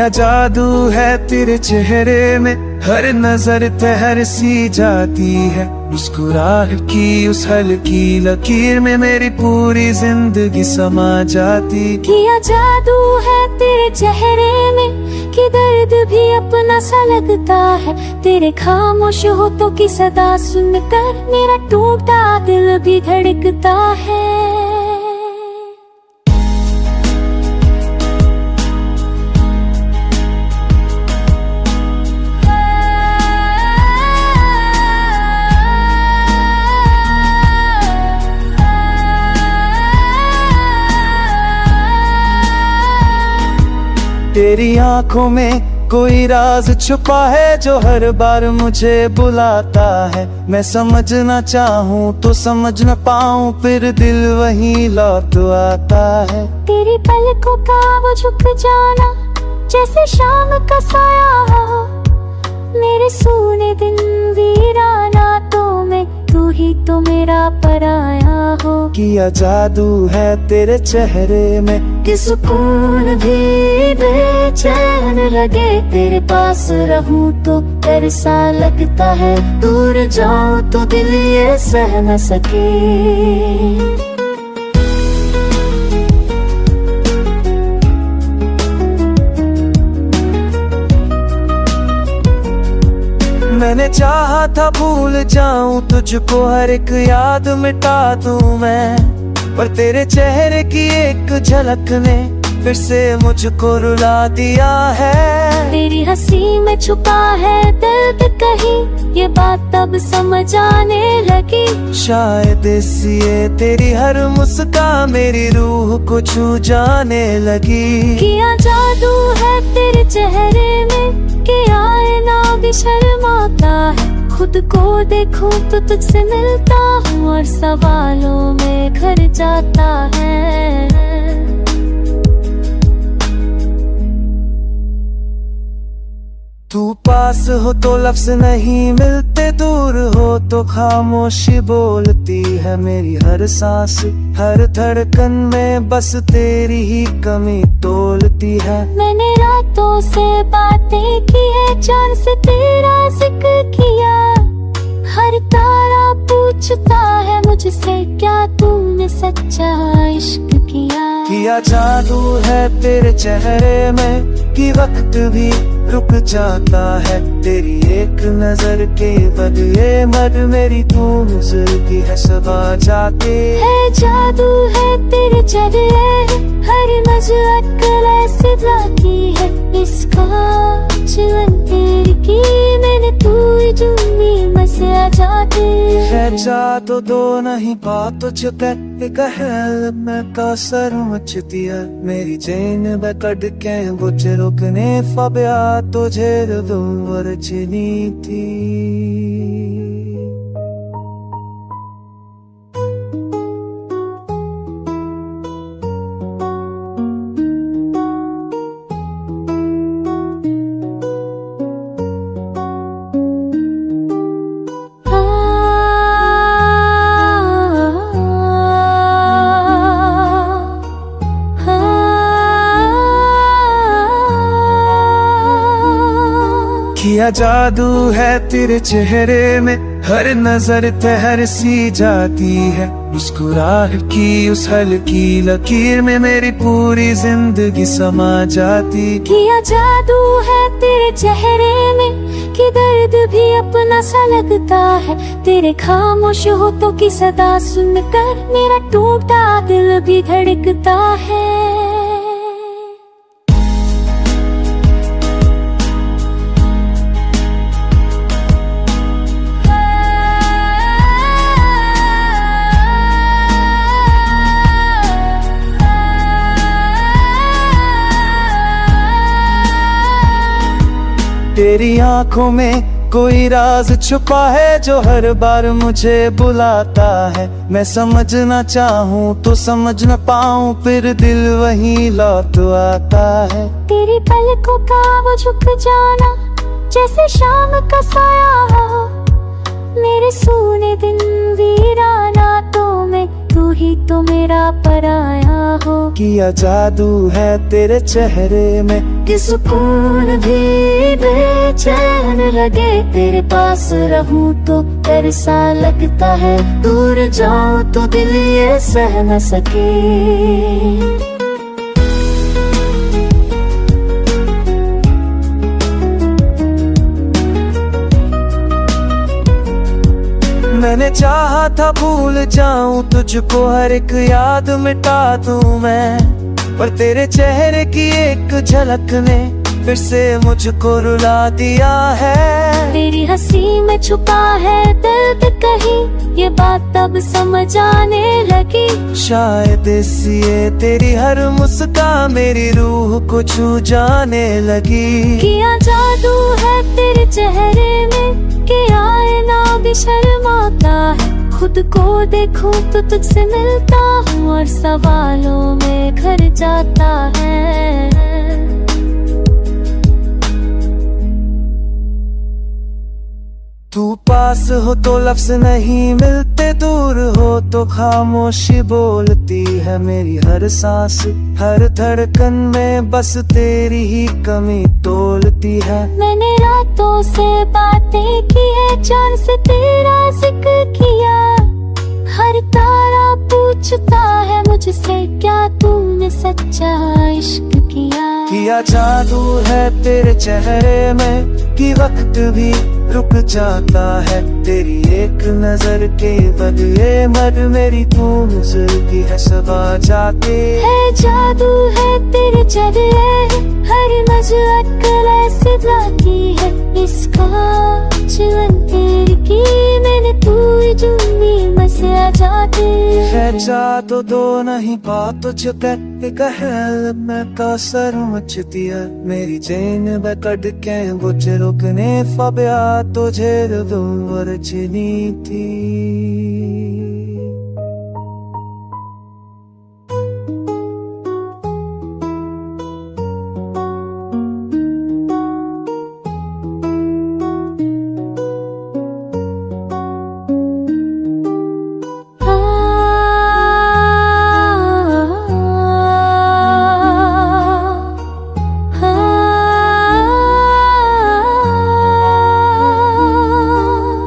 किया जादू है तेरे चेहरे में, हर नजर तहर सी जाती है। मुस्कुराहट की उस हल्की लकीर में मेरी पूरी जिंदगी समा जाती। किया जादू है तेरे चेहरे में कि दर्द भी अपना सा लगता है। तेरे खामोश होठों की सदा सुनकर मेरा टूटा दिल भी धड़कता है। तेरी आंखों में कोई राज छुपा है जो हर बार मुझे बुलाता है। मैं समझना चाहूँ तो समझ न पाऊँ, फिर दिल वहीं लौट आता है। तेरी पलकों का वो झुक जाना जैसे शाम का साया हो, मेरे सूने दिन वीराना तो मैं, तू ही तो मेरा पराया हो। किया जादू है तेरे चेहरे में कि सुकून भी बेचैन लगे। तेरे पास रहूं तो ऐसा लगता है, दूर जाऊं तो दिल ये सह न सके। मैंने चाहा था भूल जाऊं तुझको, हर एक याद मिटा दूं मैं, पर तेरे चेहरे की एक झलक ने फिर से मुझको रुला दिया है। तेरी हंसी में छुपा है दर्द कहीं, ये बात तब समझ आने लगी। शायद इसलिए तेरी हर मुस्कान मेरी रूह को छू जाने लगी। किया जादू है तेरे चेहरे में कि आईना भी शर्माता है। खुद को देखूं तो तुझसे मिलता हूँ और सवालों में घर जाता है। तू पास हो तो लफ्ज नहीं मिलते, दूर हो तो खामोशी बोलती है। मेरी हर सांस हर धड़कन में बस तेरी ही कमी तोलती है। मैंने रातों से बातें की है, चांद से तेरा जिक्र किया। हर तारा पूछता है मुझसे, क्या तूने सच्चा इश्क किया। किया जादू है तेरे चेहरे में कि वक्त भी रुक जाता है। तेरी एक नजर के बदले मर मेरी तू गुजरती है सबा जाते है। जादू है तेरे चेहरे, हर नजर ऐसे लाती है। इसका चलन तेरी की मैंने, तू ही जुम्मी मसे आ जाती है। जादू दो नहीं बात चुका कहल में का सर मचती है। मेरी चैन बकड़ के बुझ रुकने फब्या तुझे दूर चली थी। किया जादू है तेरे चेहरे में, हर नजर तहर सी जाती है। मुस्कुराहट की उस हल्की लकीर में मेरी पूरी जिंदगी समा जाती। किया जादू है तेरे चेहरे में कि दर्द भी अपना सा लगता है। तेरे खामोश होठों की सदा सुनकर मेरा टूटा दिल भी धड़कता है। तेरी आंखों में कोई राज छुपा है जो हर बार मुझे बुलाता है। मैं समझना चाहूँ तो समझ न पाऊँ, फिर दिल वहीं लौट आता है। तेरी पलकों का वो झुक जाना जैसे शाम का साया हो, मेरे सूने दिन वीराना तो मैं, तू ही तो मेरा मेरा पराया हो। किया जादू है तेरे चेहरे में कि सुकून भी बेचैन लगे, तेरे पास रहूं तो ऐसा लगता है दूर जाऊं तो दिल ये सह न सके। मैंने चाहा था भूल जाऊं तुझको, हर एक याद मिटा दूं मैं, पर तेरे चेहरे की एक झलक ने फिर से मुझको रुला दिया है। तेरी हंसी में छुपा है दर्द कहीं, ये बात तब समझ आने लगी। शायद इसलिए तेरी हर मुस्कान मेरी रूह को छू जाने लगी। किया जादू है तेरे चेहरे में कि आईना भी शर्माता है, खुद को देखूं तो तुझसे मिलता हूँ और सवालों में घर जाता है। तू पास हो तो लफ्ज नहीं मिलते, दूर हो तो खामोशी बोलती है मेरी हर सांस, हर धड़कन में बस तेरी ही कमी तोलती है। मैंने रातों से बातें की है, चांद से तेरा जिक्र किया, हर तारा पूछता है मुझसे क्या तूने सच्चा इश्क किया जादू है तेरे चेहरे में कि वक्त भी रुक जाता है, तेरी एक नजर के बदले मर मेरी तू की है सबा जाते है। जादू है तेरे चेहरे, हर मजहर ऐसे जाती है, इसका चलन तेरी की मैंने तू जुम्मी मसे आ जाती है। जादू दो नहीं बात चुका कहल मैं का सर मचती है, मेरी चैन बकड़ के बुझ रुकने फब्या तुझे दूर चली थी।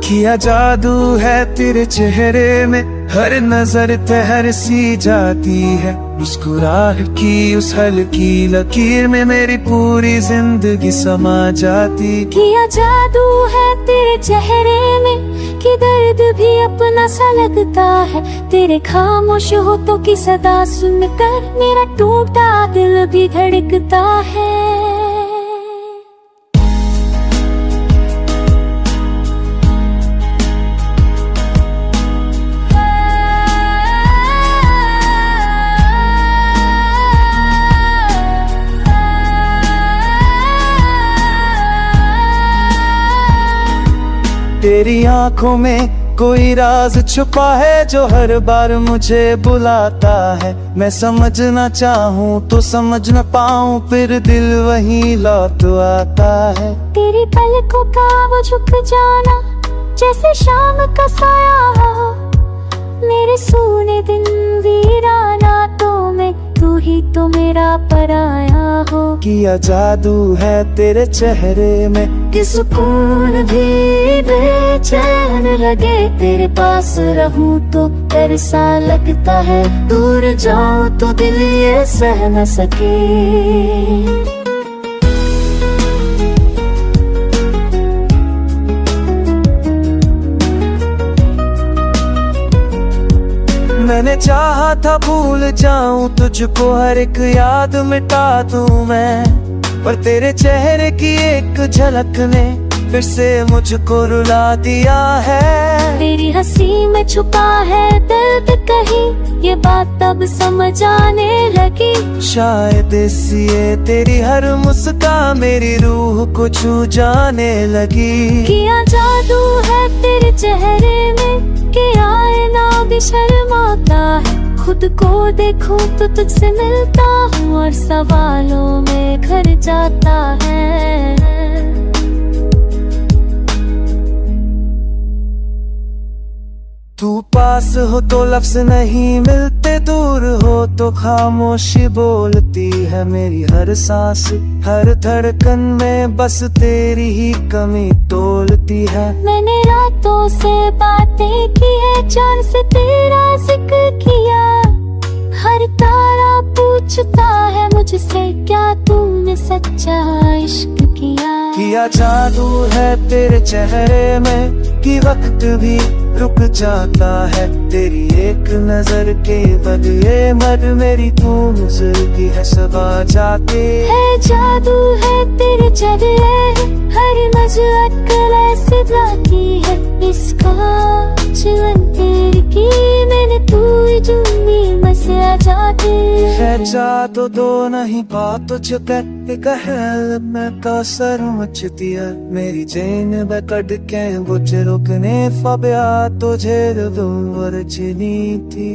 किया जादू है तेरे चेहरे में, हर नजर तहर सी जाती है, मुस्कुराहट की उस हल्की लकीर में मेरी पूरी जिंदगी समा जाती। किया जादू है तेरे चेहरे में कि दर्द भी अपना सा लगता है, तेरे खामोश हो तो की सदा सुनकर मेरा टूटा दिल भी धड़कता है। तेरी आंखों में कोई राज छुपा है जो हर बार मुझे बुलाता है, मैं समझना चाहूँ तो समझ न पाऊँ फिर दिल वहीं लौट आता है। तेरी पलकों का वो झुक जाना जैसे शाम का साया हो, मेरे सूने दिन वीराना तो मैं तू ही तो मेरा पराया हो। किया जादू है तेरे चेहरे में कि सुकून भी बेचैन लगे, तेरे पास रहूं तो ऐसा लगता है दूर जाऊं तो दिल ये सह न सके। मैंने चाहा था भूल जाऊं तुझको, हर एक याद मिटा दूं मैं, पर तेरे चेहरे की एक झलक ने फिर से मुझको रुला दिया है। तेरी हंसी में छुपा है दर्द कहीं, ये बात तब समझ आने लगी। शायद इसलिए तेरी हर मुस्कान मेरी रूह को छू जाने लगी। किया जादू है तेरे चेहरे में कि आईना भी शर्माता है, खुद को देखूं तो तुझसे मिलता हूँ और सवालों में घर जाता है। तू पास हो तो लफ्ज नहीं मिलते, दूर हो तो खामोशी बोलती है मेरी हर सांस, हर धड़कन में बस तेरी ही कमी तोलती है। मैंने रातों से बातें की है, चांद से तेरा जिक्र किया, हर तारा पूछता है मुझसे क्या तूने सच्चा इश्क किया जादू है तेरे चेहरे में कि वक्त भी रुक जाता है, तेरी एक नजर के बदले मर मेरी तू गुजरती है सबा जाके। है जादू है तेरे चेहरे, हर मजहर ऐसे की है, इसका चलन तेरी की मैंने तू ही जुम्मी मसे आ जाती है। जादू दो नहीं बात चुके कहल में का सर मचती है, मेरी चैन बकड़ के बुझ रुकने फब्या तुझे दूर चली थी।